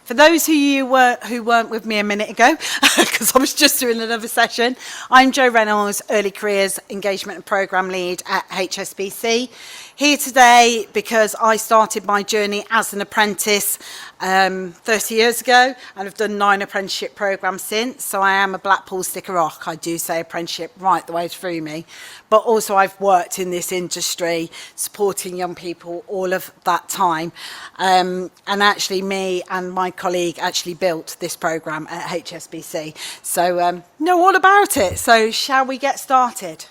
For those of you who weren't with me a minute ago, because I was just doing another session, I'm Jo Reynolds, Early Careers Engagement and Programme Lead at HSBC. Here today because I started my journey as an apprentice 30 years ago, and I've done 9 apprenticeship programmes since, so I am a Blackpool sticker rock. I do say apprenticeship right the way through me, but also I've worked in this industry supporting young people all of that time, and actually me and my colleague actually built this programme at HSBC, so know all about it. So shall we get started?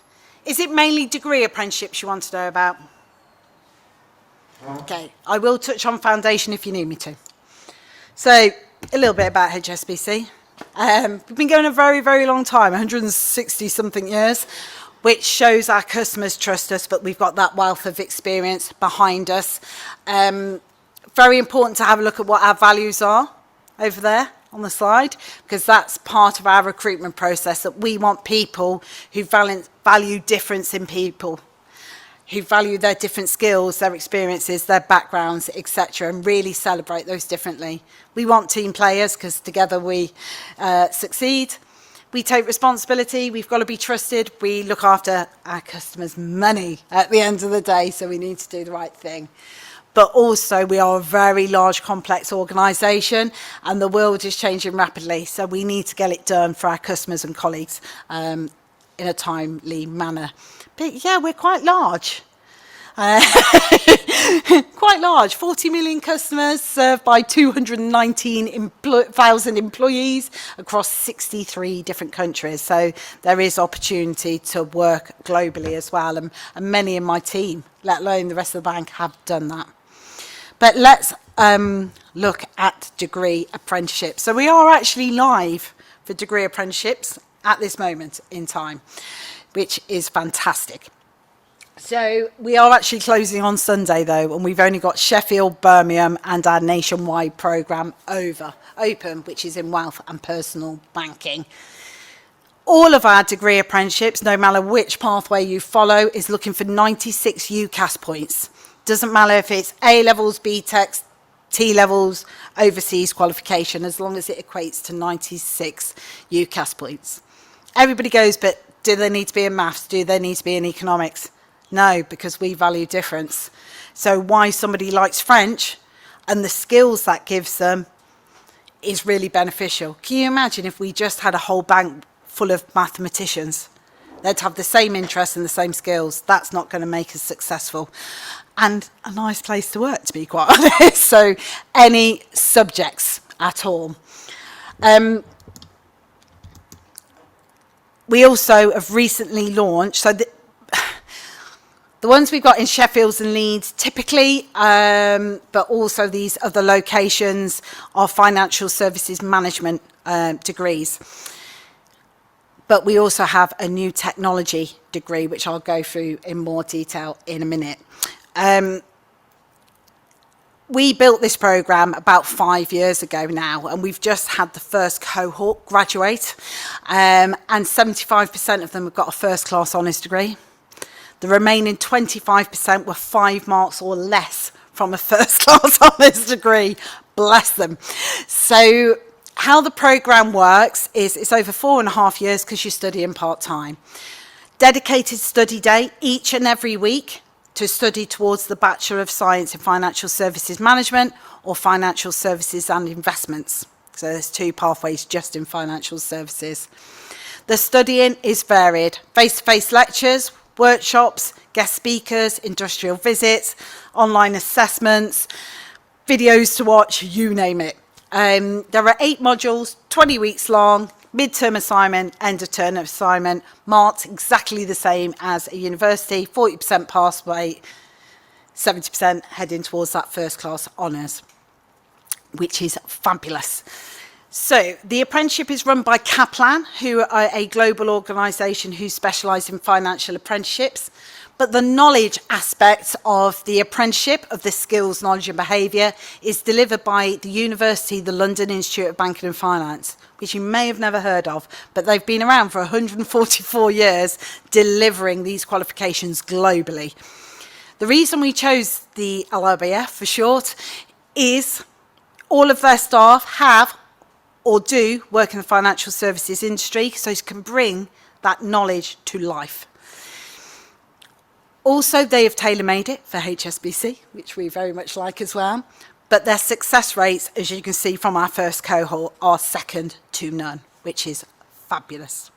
Is it mainly degree apprenticeships you want to know about? Okay, I will touch on foundation if you need me to. So, a little bit about HSBC. We've been going a very, very long time, 160 something years, which shows our customers trust us, but we've got that wealth of experience behind us. Very important to have a look at what our values are over there on the slide, because that's part of our recruitment process, that we want people who value difference in people, who value their different skills, their experiences, their backgrounds, etc., and really celebrate those differently. We want team players because together we succeed. We take responsibility. We've got to be trusted. We look after our customers' money at the end of the day, so we need to do the right thing. But also we are a very large, complex organisation, and the world is changing rapidly, so we need to get it done for our customers and colleagues in a timely manner. But yeah, we're quite large. Quite large, 40 million customers served by 219,000 employees across 63 different countries. So there is opportunity to work globally as well. And many in my team, let alone the rest of the bank, have done that. But let's look at degree apprenticeships. So we are actually live for degree apprenticeships at this moment in time, which is fantastic. So we are actually closing on Sunday though, and we've only got Sheffield, Birmingham and our nationwide programme open, which is in wealth and personal banking. All of our degree apprenticeships, no matter which pathway you follow, is looking for 96 UCAS points. Doesn't matter if it's A-levels, B-Techs, T-levels, overseas qualification, as long as it equates to 96 UCAS points. Everybody goes, but do they need to be in maths? Do they need to be in economics? No, because we value difference. So why somebody likes French and the skills that gives them is really beneficial. Can you imagine if we just had a whole bank full of mathematicians? They'd have the same interests and the same skills. That's not going to make us successful. And a nice place to work, to be quite honest. So any subjects at all. We also have recently launched, so the ones we've got in Sheffield and Leeds typically, but also these other locations are financial services management degrees. But we also have a new technology degree, which I'll go through in more detail in a minute. We built this programme about 5 years ago now, and we've just had the first cohort graduate, and 75% of them have got a first-class honours degree. The remaining 25% were 5 marks or less from a first-class honours degree. Bless them. So how the programme works is it's over 4.5 years because you're studying part-time. Dedicated study day each and every week to study towards the Bachelor of Science in Financial Services Management or Financial Services and Investments. So there's 2 pathways just in financial services. The studying is varied. Face-to-face lectures, workshops, guest speakers, industrial visits, online assessments, videos to watch, you name it. There are 8 modules, 20 weeks long, mid-term assignment, end-of-term assignment, marked exactly the same as a university, 40% pass rate, 70% heading towards that first-class honours, which is fabulous. So the apprenticeship is run by Kaplan, who are a global organisation who specialise in financial apprenticeships. But the knowledge aspect of the apprenticeship, of the skills, knowledge and behaviour, is delivered by the university, the London Institute of Banking and Finance, which you may have never heard of, but they've been around for 144 years delivering these qualifications globally. The reason we chose the LRBF for short is All of their staff have or do work in the financial services industry, so you can bring that knowledge to life. Also, they have tailor-made it for HSBC, which we very much like as well. But their success rates, as you can see from our first cohort, are second to none, which is fabulous.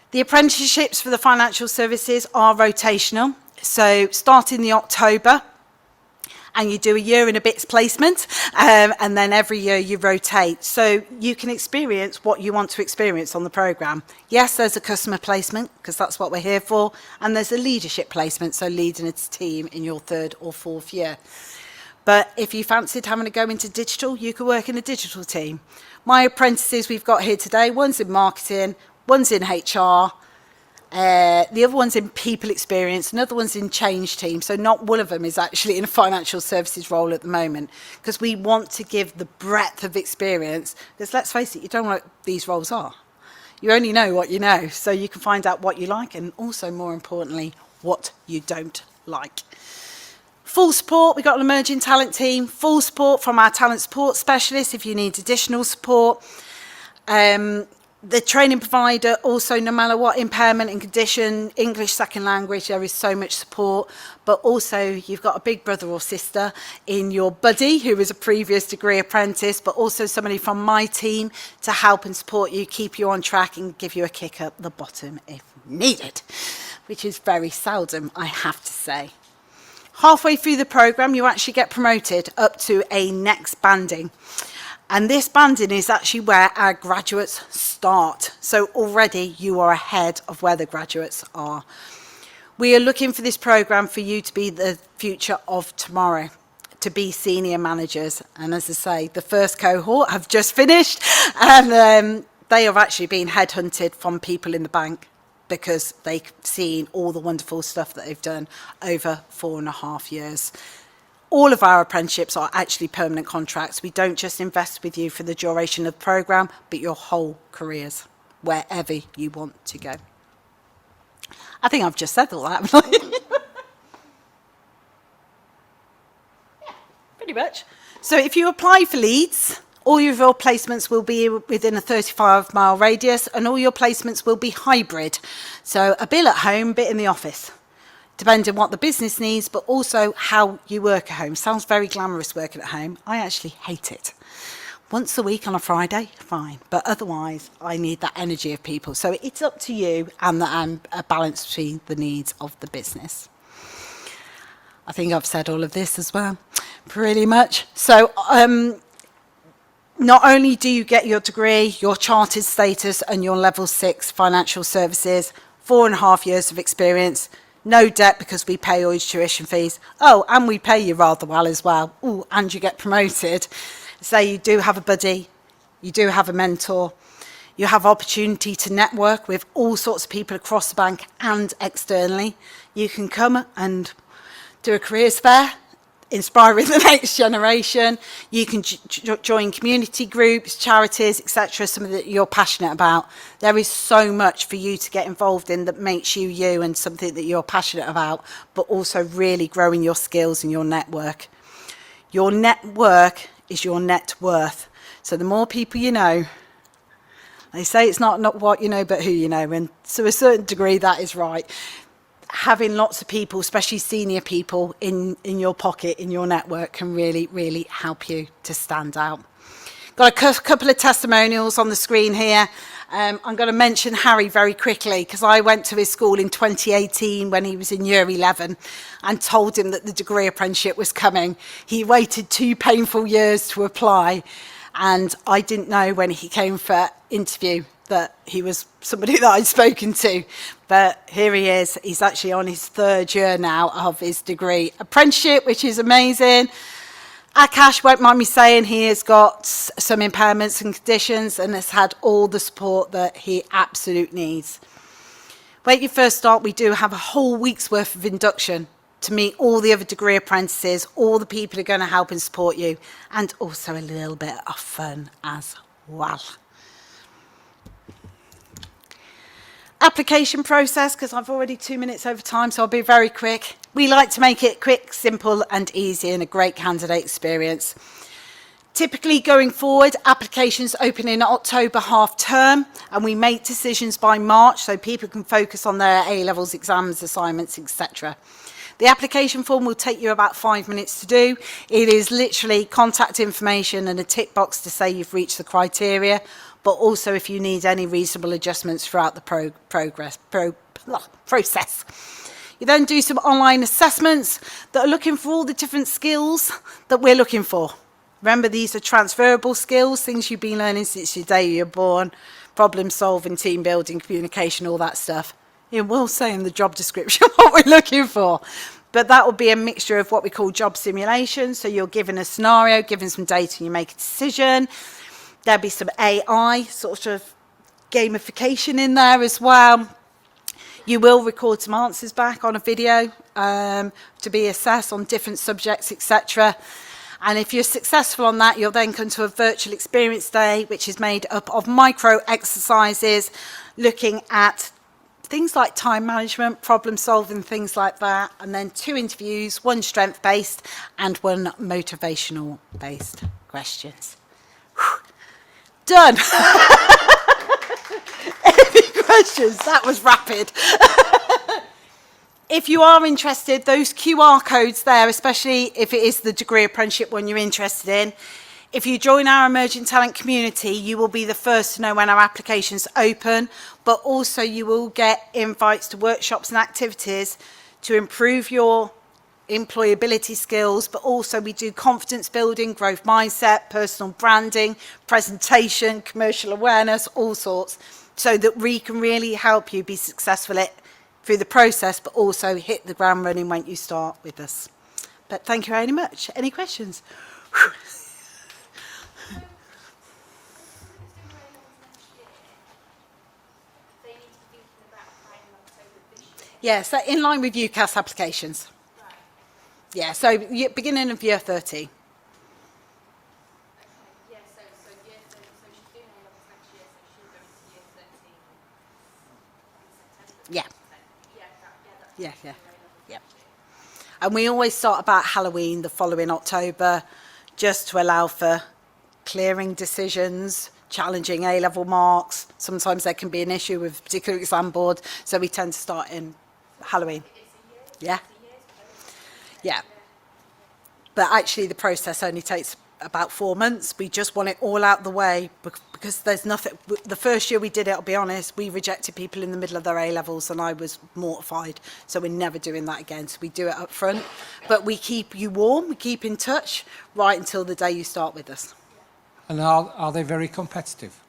The apprenticeships for the financial services are rotational. So starting in October, and you do a year and a bit's placement, and then every year you rotate. So you can experience what you want to experience on the programme. Yes, there's a customer placement, because that's what we're here for, and there's a leadership placement, so leading a team in your third or fourth year. But if you fancied having to go into digital, you could work in a digital team. My apprentices we've got here today, one's in marketing, one's in HR, the other one's in people experience, another one's in change team. So not one of them is actually in a financial services role at the moment, because we want to give the breadth of experience, because let's face it, you don't know what these roles are. You only know what you know, so you can find out what you like and also, more importantly, what you don't like. Full support, we've got an emerging talent team, full support from our talent support specialists if you need additional support. The training provider also, no matter what impairment and condition, English second language, there is so much support. But also you've got a big brother or sister in your buddy who is a previous degree apprentice, but also somebody from my team to help and support you, keep you on track and give you a kick up the bottom if needed, which is very seldom, I have to say. Halfway through the programme, you actually get promoted up to a next banding. And this banding is actually where our graduates start. So already you are ahead of where the graduates are. We are looking for this programme for you to be the future of tomorrow, to be senior managers. And as I say, the first cohort have just finished, and they have actually been headhunted from people in the bank, because they've seen all the wonderful stuff that they've done over 4.5 years. All of our apprenticeships are actually permanent contracts. We don't just invest with you for the duration of the programme, but your whole careers, wherever you want to go. I think I've just said all that, haven't I? Yeah, pretty much. So if you apply for Leeds, all of your placements will be within a 35-mile radius, and all your placements will be hybrid. So a bit at home, bit in the office, depending on what the business needs, but also how you work at home. Sounds very glamorous working at home. I actually hate it. Once a week on a Friday, fine. But otherwise, I need that energy of people. So it's up to you and a balance between the needs of the business. I think I've said all of this as well, pretty much. So not only do you get your degree, your chartered status and your level 6 financial services, 4.5 years of experience, no debt because we pay all your tuition fees. Oh, and we pay you rather well as well. Ooh, and you get promoted. So you do have a buddy, you do have a mentor, you have opportunity to network with all sorts of people across the bank and externally. You can come and do a careers fair, inspiring the next generation. You can join community groups, charities, etc., something that you're passionate about. There is so much for you to get involved in that makes you you and something that you're passionate about, but also really growing your skills and your network. Your network is your net worth. So the more people you know, they say it's not what you know, but who you know. And to a certain degree, that is right. Having lots of people, especially senior people, in your pocket, in your network, can really, really help you to stand out. Got a couple of testimonials on the screen here. I'm going to mention Harry very quickly, because I went to his school in 2018 when he was in year 11 and told him that the degree apprenticeship was coming. He waited 2 painful years to apply, and I didn't know when he came for interview that he was somebody that I'd spoken to. But here he is. He's actually on his 3rd year now of his degree apprenticeship, which is amazing. Akash, won't mind me saying, he has got some impairments and conditions and has had all the support that he absolutely needs. When you first start, we do have a whole week's worth of induction to meet all the other degree apprentices, all the people who are going to help and support you, and also a little bit of fun as well. Application process, because I've already 2 minutes over time, so I'll be very quick. We like to make it quick, simple and easy, and a great candidate experience. Typically going forward, applications open in October half term, and we make decisions by March so people can focus on their A-levels, exams, assignments, etc. The application form will take you about 5 minutes to do. It is literally contact information and a tick box to say you've reached the criteria, but also if you need any reasonable adjustments throughout the process. You then do some online assessments that are looking for all the different skills that we're looking for. Remember, these are transferable skills, things you've been learning since the day you're born, problem solving, team building, communication, all that stuff. It will say in the job description what we're looking for. But that will be a mixture of what we call job simulation. So you're given a scenario, given some data, and you make a decision. There'll be some AI sort of gamification in there as well. You will record some answers back on a video to be assessed on different subjects, etc. And if you're successful on that, you'll then come to a virtual experience day, which is made up of micro exercises, looking at things like time management, problem solving, things like that. And then 2 interviews, 1 strength-based and 1 motivational-based questions. Whew. Done. Any questions? That was rapid. If you are interested, those QR codes there, especially if it is the degree apprenticeship one you're interested in, if you join our emerging talent community, you will be the first to know when our applications open, but also you will get invites to workshops and activities to improve your employability skills, but also we do confidence building, growth mindset, personal branding, presentation, commercial awareness, all sorts, so that we can really help you be successful through the process, but also hit the ground running when you start with us. But thank you very much. Any questions? Yeah, so in line with UCAS applications. Right. Yeah, so beginning of year 13. Okay, yeah, so year 13, so she's doing A-levels next year, so she'll go into year 13 in September. Yeah. Yeah. Yep. And we always start about Halloween the following October, just to allow for clearing decisions, challenging A-level marks. Sometimes there can be an issue with a particular exam board, so we tend to start in Halloween. Yeah. Yeah. But actually the process only takes about 4 months. We just want it all out the way because there's nothing. The first year we did it, I'll be honest, we rejected people in the middle of their A-levels and I was mortified. So we're never doing that again. So we do it up front. But we keep you warm, we keep in touch right until the day you start with us. And are they very competitive?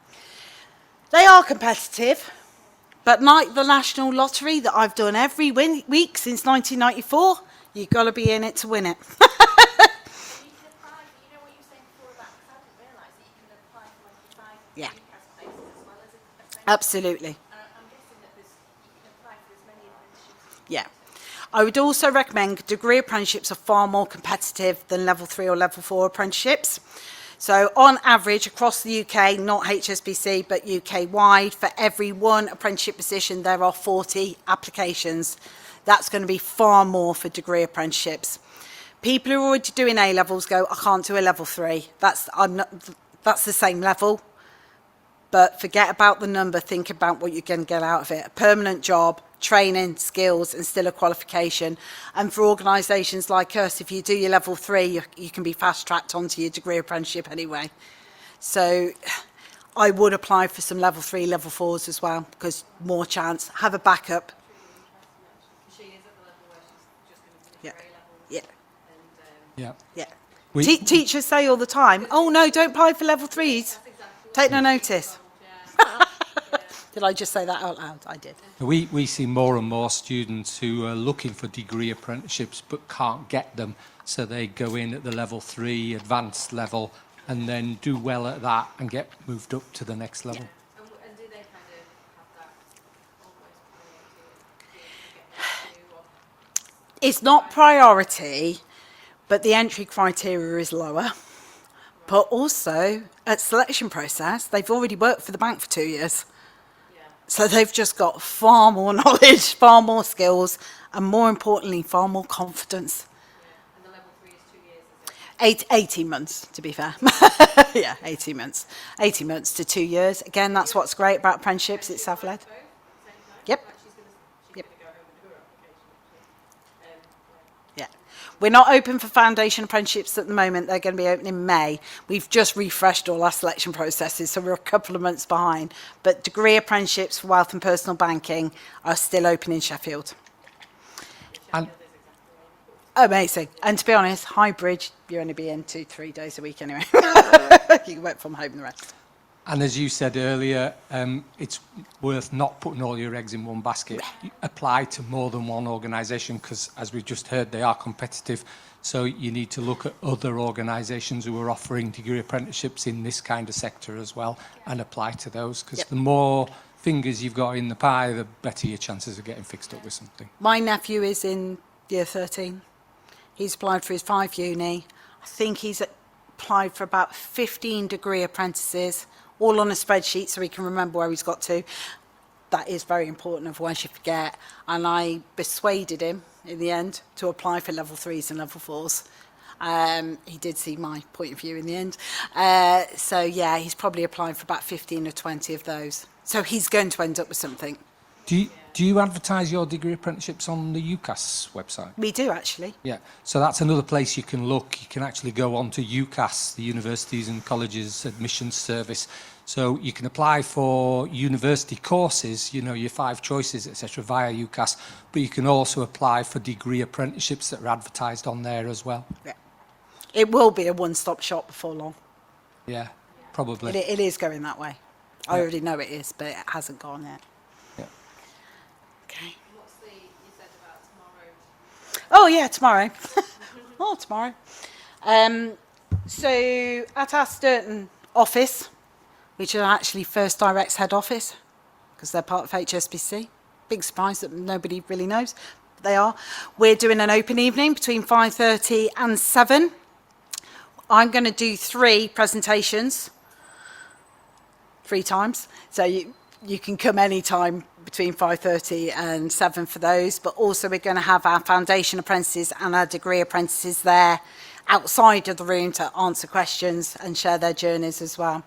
They are competitive. But like the National Lottery that I've done every week since 1994, you've got to be in it to win it. Yeah. Absolutely. I'm guessing that you can apply for as many apprenticeships. Yeah. I would also recommend degree apprenticeships are far more competitive than level 3 or level 4 apprenticeships. So on average across the UK, not HSBC but UK wide, for every 1 apprenticeship position there are 40 applications. That's going to be far more for degree apprenticeships. People who are already doing A-levels go, I can't do a level 3. That's the same level. But forget about the number, think about what you're going to get out of it. A permanent job, training, skills, and still a qualification. And for organisations like us, if you do your level 3, you can be fast-tracked onto your degree apprenticeship anyway. So I would apply for some level 3, level 4s as well, because more chance. Have a backup. She is at the level where she's just going to finish her A-levels. Yeah. And, Yeah. Teachers say all the time, oh no, don't apply for level 3s. Take no notice. Did I just say that out loud? I did. We see more and more students who are looking for degree apprenticeships but can't get them, so they go in at the level 3 advanced level and then do well at that and get moved up to the next level. Yeah. And do they kind of have that almost priority to get into? It's not priority, but the entry criteria is lower. But also, at selection process, they've already worked for the bank for 2 years. Yeah. So they've just got far more knowledge, far more skills, and more importantly, far more confidence. Yeah. And the level 3 is 2 years, is 18 months, to be fair. Yeah, 18 months. 18 months to 2 years. Again, that's what's great about apprenticeships. It's self-led. Yep. Yep. Yeah. We're not open for foundation apprenticeships at the moment. They're going to be open in May. We've just refreshed all our selection processes, so we're a couple of months behind. But degree apprenticeships for wealth and personal banking are still open in Sheffield. And Amazing. And to be honest, hybrid, you only be in 2-3 days a week anyway. You can work from home the rest. And as you said earlier, it's worth not putting all your eggs in one basket. You apply to more than one organisation because, as we've just heard, they are competitive. So you need to look at other organisations who are offering degree apprenticeships in this kind of sector as well and apply to those, because the more fingers you've got in the pie, the better your chances of getting fixed up with something. My nephew is in year 13. He's applied for his 5 uni. I think he's applied for about 15 degree apprentices, all on a spreadsheet so he can remember where he's got to. That is very important, otherwise you forget. And I persuaded him in the end to apply for level 3s and level 4s. He did see my point of view in the end. So yeah, he's probably applied for about 15 or 20 of those. So he's going to end up with something. Do you advertise your degree apprenticeships on the UCAS website? We do, actually. Yeah, so that's another place you can look. You can actually go on to UCAS, the Universities and Colleges Admissions Service. So you can apply for university courses, you know, your 5 choices, etc., via UCAS, but you can also apply for degree apprenticeships that are advertised on there as well. Yeah. It will be a one-stop shop before long. Yeah, probably. It is going that way. I already know it is, but it hasn't gone yet. Yeah. Okay. What's the, you said about tomorrow? Oh, yeah, tomorrow. Oh, tomorrow. So at our Sturton office, which is actually First Direct's head office, because they're part of HSBC. Big surprise that nobody really knows, but they are. We're doing an open evening between 5:30 and 7. I'm going to do 3 presentations, 3 times. So you can come any time between 5:30 and 7 for those, but also we're going to have our foundation apprentices and our degree apprentices there outside of the room to answer questions and share their journeys as well.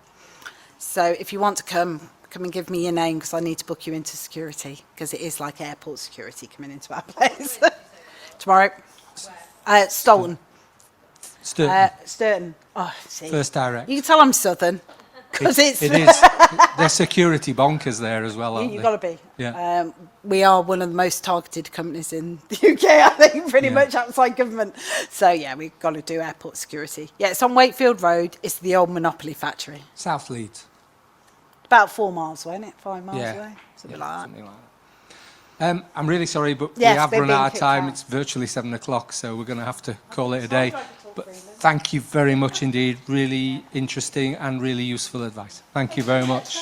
So if you want to come and give me your name, because I need to book you into security, because it is like airport security coming into our place. Tomorrow. Stolton. Sturton. Oh, see. First Direct. You can tell I'm Southern, because It is. They're security bonkers there as well, aren't they? You've got to be. Yeah. We are one of the most targeted companies in the UK, I think, pretty much outside government. So, yeah, we've got to do airport security. Yeah, it's on Wakefield Road. It's the old Monopoly factory. South Leeds. About 4 miles away, isn't it? 5 miles away? Something like that. Something like that. I'm really sorry, but Yes, we have they've run been out of kicked time. out. It's virtually 7 o'clock, so we're going to have to call it a day. But thank you very much indeed. Really interesting and really useful advice. Thank you very much.